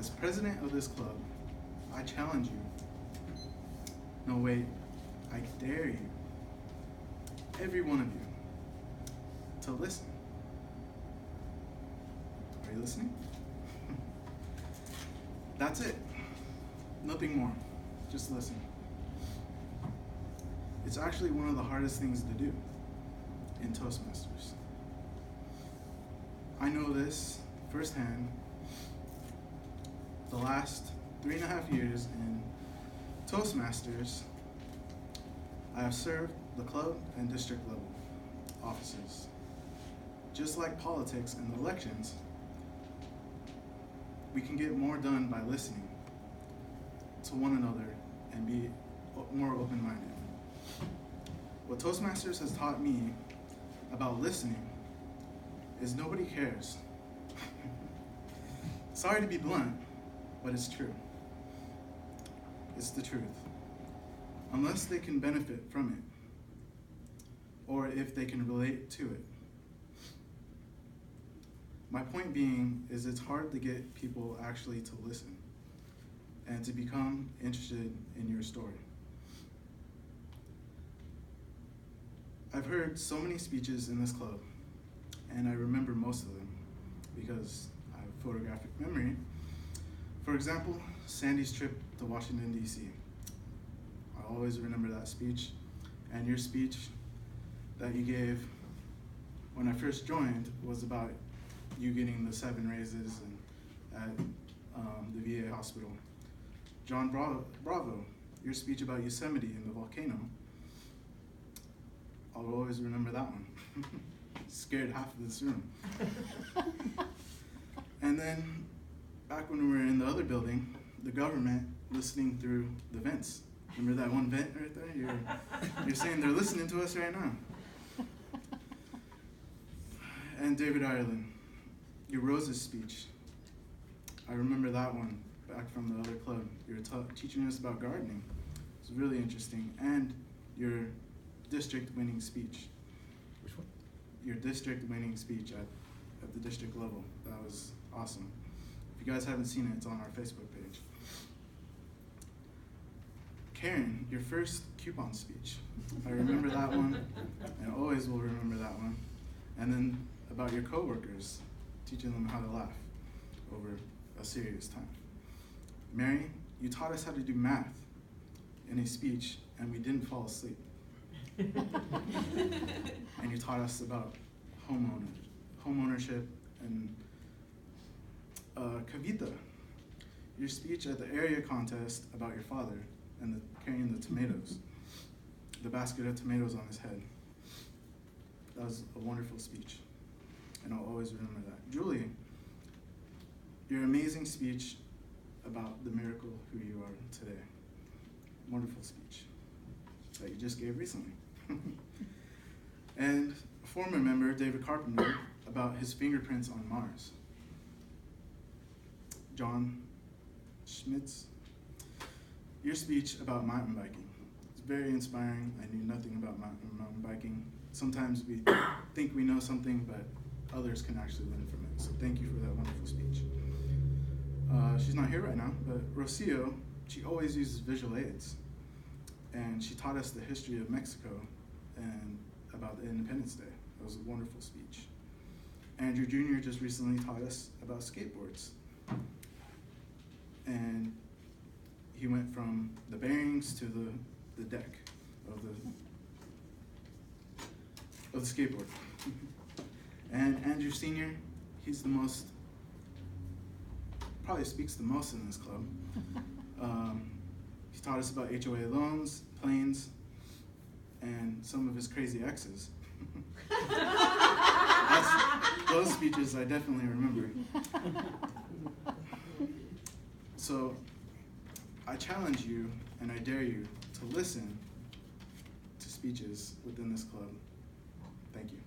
As president of this club, I challenge you. No, wait, I dare you, every one of you, to listen. Are you listening? That's it. Nothing more. Just listen. It's actually one of the hardest things to do in Toastmasters. I know this firsthand. The last 3.5 years in Toastmasters, I have served the club and district level offices. Just like politics and elections, we can get more done by listening to one another and be more open-minded. What Toastmasters has taught me about listening is nobody cares. Sorry to be blunt, but it's true. It's the truth. Unless they can benefit from it, or if they can relate to it. My point being is it's hard to get people actually to listen and to become interested in your story. I've heard so many speeches in this club, and I remember most of them because I have photographic memory. For example, Sandy's trip to Washington, D.C. I always remember that speech, and your speech that you gave when I first joined was about you getting the 7 raises at the VA hospital. John Bravo, your speech about Yosemite and the volcano. I'll always remember that one. Scared half of this room. And then, back when we were in the other building, the government listening through the vents. Remember that one vent right there? You're saying they're listening to us right now. And David Ireland, your Roses speech. I remember that one back from the other club. You were teaching us about gardening. It was really interesting. And your district winning speech. Which one? Your district winning speech at the district level. That was awesome. If you guys haven't seen it, it's on our Facebook page. Karen, your first coupon speech. I remember that one, and always will remember that one. And then about your coworkers, teaching them how to laugh over a serious time. Mary, you taught us how to do math in a speech, and we didn't fall asleep. And you taught us about homeownership, and Kavita, your speech at the area contest about your father and carrying the tomatoes, the basket of tomatoes on his head. That was a wonderful speech, and I'll always remember that. Julie, your amazing speech about the miracle who you are today. Wonderful speech that you just gave recently. And a former member, David Carpenter, about his fingerprints on Mars. John Schmitz, your speech about mountain biking. It's very inspiring. I knew nothing about mountain biking. Sometimes we think we know something, but others can actually learn from it. So thank you for that wonderful speech. She's not here right now, but Rocio, she always uses visual aids. And she taught us the history of Mexico and about the Independence Day. It was a wonderful speech. Andrew Jr. just recently taught us about skateboards. And he went from the bearings to the deck of the skateboard. And Andrew Sr., he's the most, probably speaks the most in this club. He taught us about HOA loans, planes, and some of his crazy exes. Those speeches I definitely remember. So I challenge you and I dare you to listen to speeches within this club. Thank you.